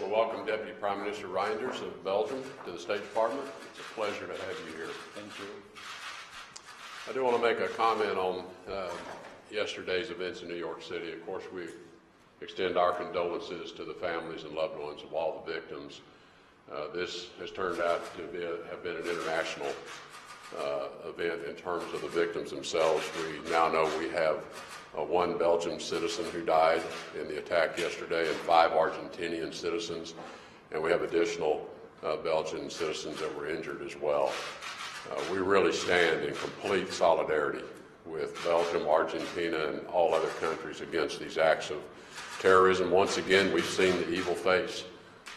to welcome Deputy Prime Minister Reynders of Belgium to the State Department. It's a pleasure to have you here. Thank you. I do want to make a comment on yesterday's events in New York City. Of course, we extend our condolences to the families and loved ones of all the victims. This has turned out to have been an international event in terms of the victims themselves. We now know we have one Belgian citizen who died in the attack yesterday and 5 Argentinian citizens, and we have additional Belgian citizens that were injured as well. We really stand in complete solidarity with Belgium, Argentina, and all other countries against these acts of terrorism. Once again, we've seen the evil face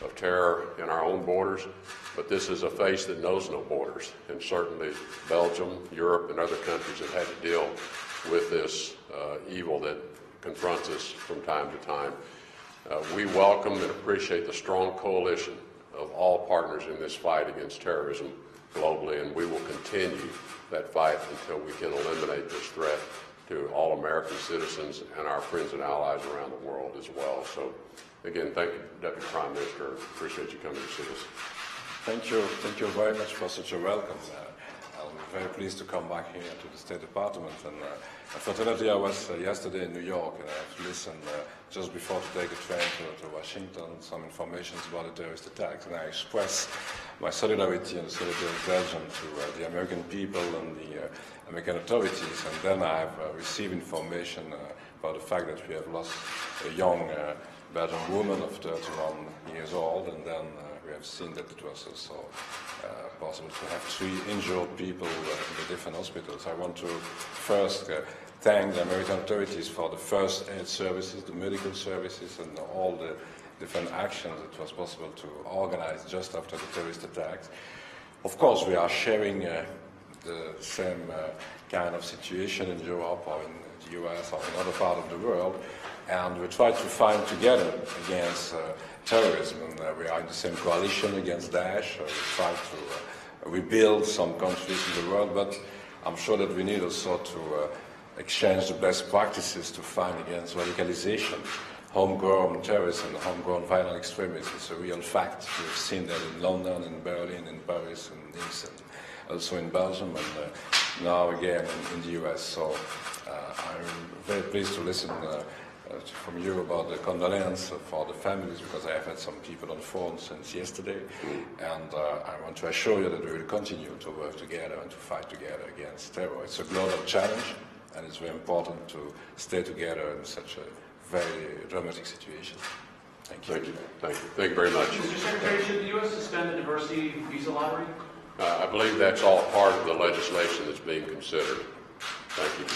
of terror in our own borders, but this is a face that knows no borders, and certainly Belgium, Europe, and other countries have had to deal with this evil that confronts us from time to time. We welcome and appreciate the strong coalition of all partners in this fight against terrorism globally, and we will continue that fight until we can eliminate this threat to all American citizens and our friends and allies around the world as well. So, again, thank you, Deputy Prime Minister. Appreciate you coming to see us. Thank you very much for such a welcome. I'm very pleased to come back here to the State Department. And unfortunately, I was yesterday in New York, and I have to listen just before to take a train to Washington, some information about the terrorist attacks, and I express my solidarity and the solidarity of Belgium to the American people and the American authorities. And then I have received information about the fact that we have lost a young Belgian woman of 31 years old, and then we have seen that it was also possible to have 3 injured people in the different hospitals. I want to first thank the American authorities for the first aid services, the medical services, and all the different actions it was possible to organize just after the terrorist attacks. Of course, we are sharing the same kind of situation in Europe or in the US or in other parts of the world, and we try to fight together against terrorism. And we are in the same coalition against Daesh. We try to rebuild some countries in the world, but I'm sure that we need also to exchange the best practices to fight against radicalization. Homegrown terrorism, homegrown violent extremism is a real fact. We've seen that in London, in Berlin, in Paris, in Nice, and also in Belgium, and now again in the US. So I'm very pleased to listen from you about the condolence for the families, because I have had some people on the phone since yesterday, and I want to assure you that we will continue to work together and to fight together against terror. It's a global challenge, and it's very important to stay together in such a very dramatic situation. Thank you. Thank you. Thank you. Thank you very much. Mr. Secretary, should the U.S. suspend the diversity visa lottery? I believe that's all part of the legislation that's being considered. Thank you.